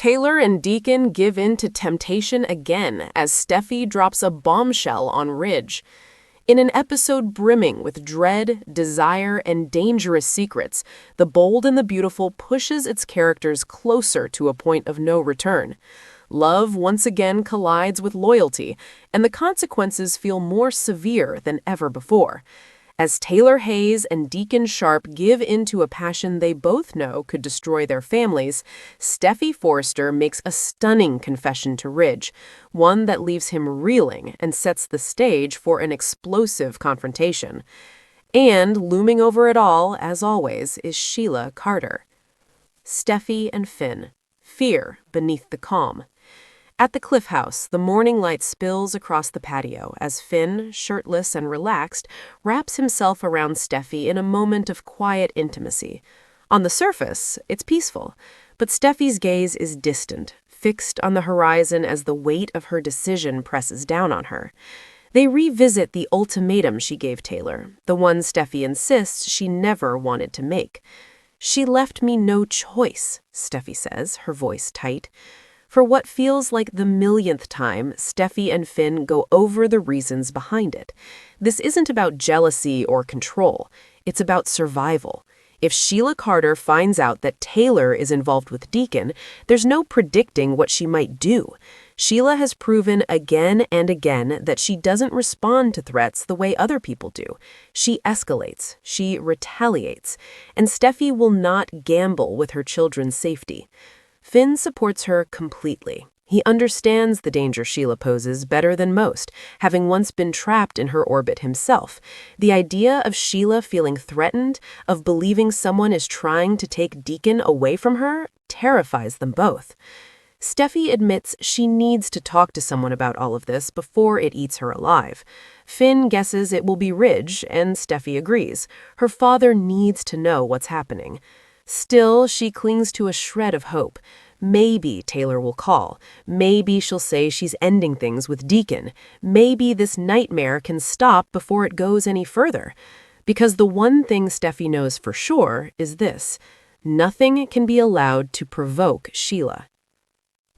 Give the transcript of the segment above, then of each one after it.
Taylor and Deacon give in to temptation again as Steffy drops a bombshell on Ridge. In an episode brimming with dread, desire, and dangerous secrets, The Bold and the Beautiful pushes its characters closer to a point of no return. Love once again collides with loyalty, and the consequences feel more severe than ever before. As Taylor Hayes and Deacon Sharp give into a passion they both know could destroy their families, Steffy Forrester makes a stunning confession to Ridge, one that leaves him reeling and sets the stage for an explosive confrontation. And looming over it all, as always, is Sheila Carter. Steffy and Finn. Fear beneath the calm. At the Cliff House, the morning light spills across the patio as Finn, shirtless and relaxed, wraps himself around Steffy in a moment of quiet intimacy. On the surface, it's peaceful, but Steffy's gaze is distant, fixed on the horizon as the weight of her decision presses down on her. They revisit the ultimatum she gave Taylor, the one Steffy insists she never wanted to make. "She left me no choice," Steffy says, her voice tight. For what feels like the millionth time, Steffy and Finn go over the reasons behind it. This isn't about jealousy or control. It's about survival. If Sheila Carter finds out that Taylor is involved with Deacon, there's no predicting what she might do. Sheila has proven again and again that she doesn't respond to threats the way other people do. She escalates. She retaliates. And Steffy will not gamble with her children's safety. Finn supports her completely. He understands the danger Sheila poses better than most, having once been trapped in her orbit himself. The idea of Sheila feeling threatened, of believing someone is trying to take Deacon away from her, terrifies them both. Steffy admits she needs to talk to someone about all of this before it eats her alive. Finn guesses it will be Ridge, and Steffy agrees. Her father needs to know what's happening. Still, she clings to a shred of hope. Maybe Taylor will call. Maybe she'll say she's ending things with Deacon. Maybe this nightmare can stop before it goes any further. Because the one thing Steffy knows for sure is this: nothing can be allowed to provoke Sheila.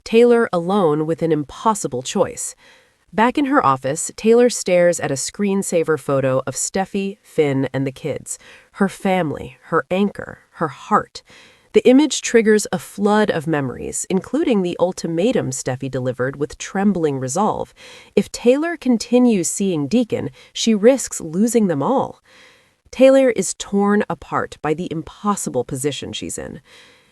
Taylor alone with an impossible choice. Back in her office, Taylor stares at a screensaver photo of Steffy, Finn, and the kids. Her family, her anchor, her heart. The image triggers a flood of memories, including the ultimatum Steffy delivered with trembling resolve. If Taylor continues seeing Deacon, she risks losing them all. Taylor is torn apart by the impossible position she's in.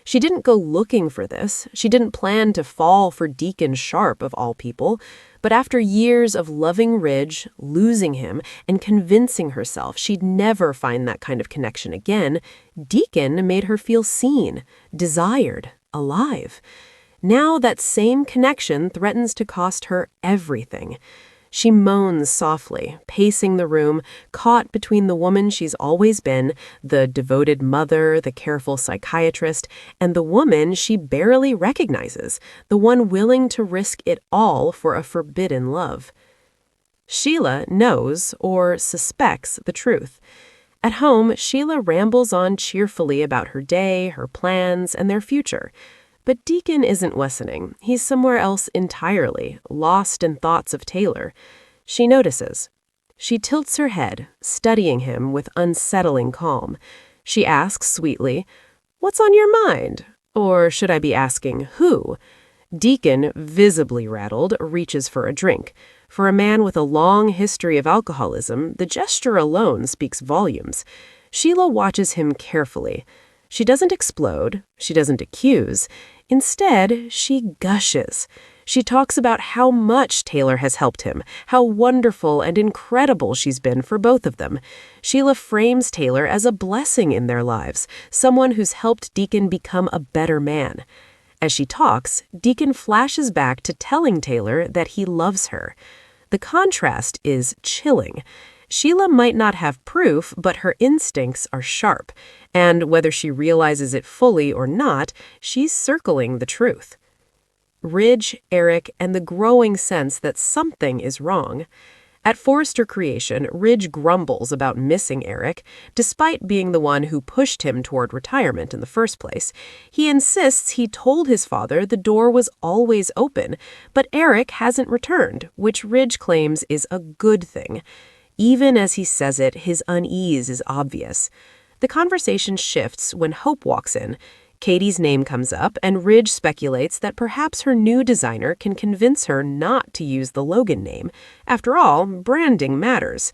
She didn't go looking for this. She didn't plan to fall for Deacon Sharp, of all people. But after years of loving Ridge, losing him, and convincing herself she'd never find that kind of connection again, Deacon made her feel seen, desired, alive. Now that same connection threatens to cost her everything. She moans softly, pacing the room, caught between the woman she's always been, the devoted mother, the careful psychiatrist, and the woman she barely recognizes, the one willing to risk it all for a forbidden love. Sheila knows, or suspects, the truth. At home, Sheila rambles on cheerfully about her day, her plans, and their future. But Deacon isn't listening. He's somewhere else entirely, lost in thoughts of Taylor. She notices. She tilts her head, studying him with unsettling calm. She asks sweetly, "What's on your mind?" Or should I be asking, who? Deacon, visibly rattled, reaches for a drink. For a man with a long history of alcoholism, the gesture alone speaks volumes. Sheila watches him carefully. She doesn't explode. She doesn't accuse. Instead, she gushes. She talks about how much Taylor has helped him, how wonderful and incredible she's been for both of them. Sheila frames Taylor as a blessing in their lives, someone who's helped Deacon become a better man. As she talks, Deacon flashes back to telling Taylor that he loves her. The contrast is chilling. Sheila might not have proof, but her instincts are sharp, and whether she realizes it fully or not, she's circling the truth. Ridge, Eric, and the growing sense that something is wrong. At Forrester Creation, Ridge grumbles about missing Eric, despite being the one who pushed him toward retirement in the first place. He insists he told his father the door was always open, but Eric hasn't returned, which Ridge claims is a good thing. Even as he says it, his unease is obvious. The conversation shifts when Hope walks in. Katie's name comes up, and Ridge speculates that perhaps her new designer can convince her not to use the Logan name. After all, branding matters.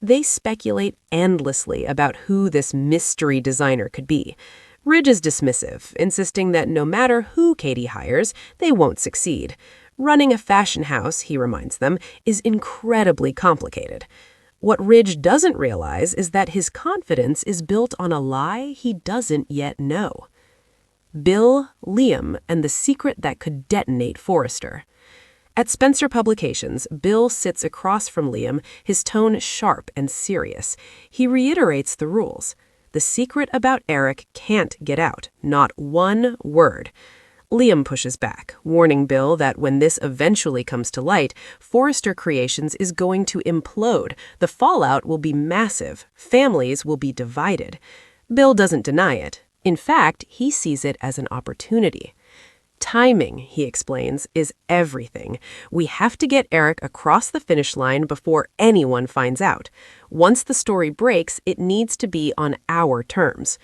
They speculate endlessly about who this mystery designer could be. Ridge is dismissive, insisting that no matter who Katie hires, they won't succeed. Running a fashion house, he reminds them, is incredibly complicated. What Ridge doesn't realize is that his confidence is built on a lie he doesn't yet know. Bill, Liam, and the secret that could detonate Forrester. At Spencer Publications, Bill sits across from Liam, his tone sharp and serious. He reiterates the rules. The secret about Eric can't get out, not one word. Liam pushes back, warning Bill that when this eventually comes to light, Forrester Creations is going to implode. The fallout will be massive. Families will be divided. Bill doesn't deny it. In fact, he sees it as an opportunity. Timing, he explains, is everything. We have to get Eric across the finish line before anyone finds out. Once the story breaks, it needs to be on our terms.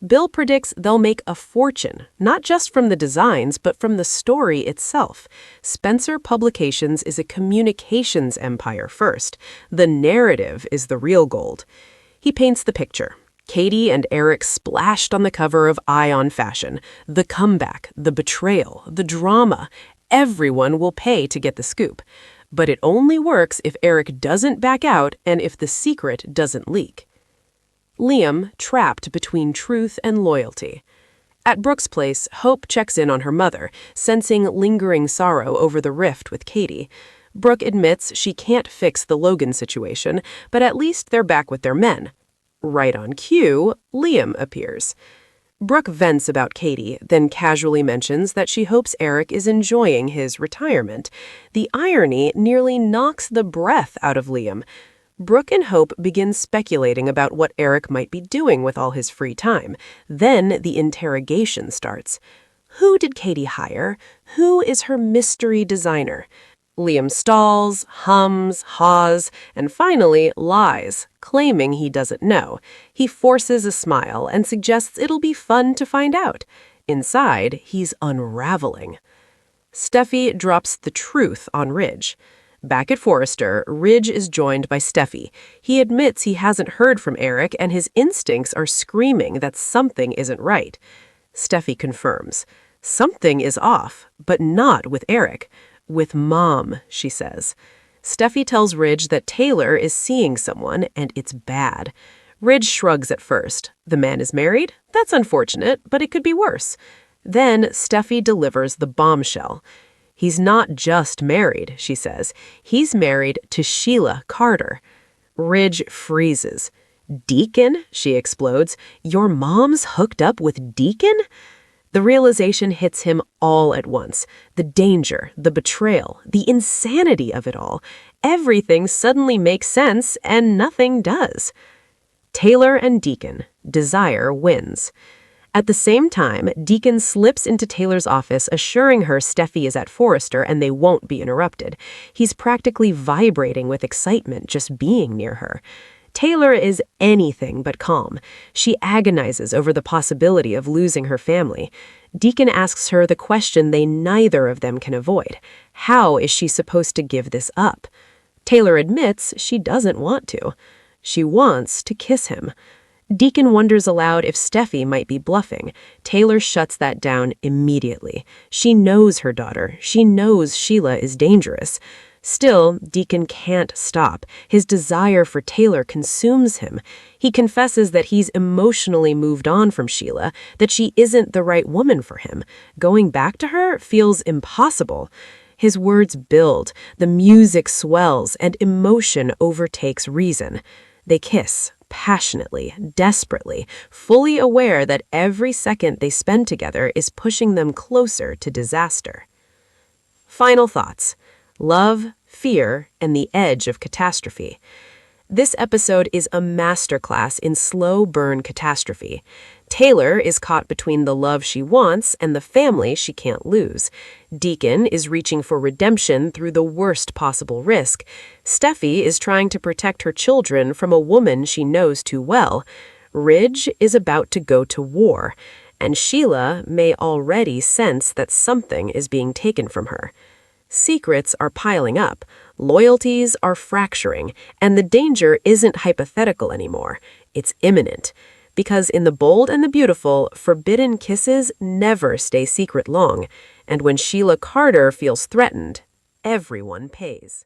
Bill predicts they'll make a fortune, not just from the designs, but from the story itself. Spencer Publications is a communications empire first. The narrative is the real gold. He paints the picture. Katie and Eric splashed on the cover of Eye on Fashion. The comeback, the betrayal, the drama. Everyone will pay to get the scoop. But it only works if Eric doesn't back out and if the secret doesn't leak. Liam, trapped between truth and loyalty. At Brooke's place, Hope checks in on her mother, sensing lingering sorrow over the rift with Katie. Brooke admits she can't fix the Logan situation, but at least they're back with their men. Right on cue, Liam appears. Brooke vents about Katie, then casually mentions that she hopes Eric is enjoying his retirement. The irony nearly knocks the breath out of Liam. Brooke and Hope begin speculating about what Eric might be doing with all his free time. Then the interrogation starts. Who did Katie hire? Who is her mystery designer? Liam stalls, hums, haws, and finally lies, claiming he doesn't know. He forces a smile and suggests it'll be fun to find out. Inside, he's unraveling. Steffy drops the truth on Ridge. Back at Forrester, Ridge is joined by Steffy. He admits he hasn't heard from Eric and his instincts are screaming that something isn't right. Steffy confirms. Something is off, but not with Eric. With Mom, she says. Steffy tells Ridge that Taylor is seeing someone, and it's bad. Ridge shrugs at first. The man is married? That's unfortunate, but it could be worse. Then Steffy delivers the bombshell. He's not just married, she says. He's married to Sheila Carter. Ridge freezes. Deacon? She explodes. Your mom's hooked up with Deacon? The realization hits him all at once. The danger, the betrayal, the insanity of it all. Everything suddenly makes sense, and nothing does. Taylor and Deacon. Desire wins. At the same time, Deacon slips into Taylor's office, assuring her Steffy is at Forrester and they won't be interrupted. He's practically vibrating with excitement just being near her. Taylor is anything but calm. She agonizes over the possibility of losing her family. Deacon asks her the question they neither of them can avoid. How is she supposed to give this up? Taylor admits she doesn't want to. She wants to kiss him. Deacon wonders aloud if Steffy might be bluffing. Taylor shuts that down immediately. She knows her daughter. She knows Sheila is dangerous. Still, Deacon can't stop. His desire for Taylor consumes him. He confesses that he's emotionally moved on from Sheila, that she isn't the right woman for him. Going back to her feels impossible. His words build, the music swells, and emotion overtakes reason. They kiss, passionately, desperately, fully aware that every second they spend together is pushing them closer to disaster. Final thoughts. Love, fear, and the edge of catastrophe. This episode is a masterclass in slow burn catastrophe. Taylor is caught between the love she wants and the family she can't lose. Deacon is reaching for redemption through the worst possible risk. Steffy is trying to protect her children from a woman she knows too well. Ridge is about to go to war, and Sheila may already sense that something is being taken from her. Secrets are piling up, loyalties are fracturing, and the danger isn't hypothetical anymore. It's imminent. Because in The Bold and the Beautiful, forbidden kisses never stay secret long, and when Sheila Carter feels threatened, everyone pays.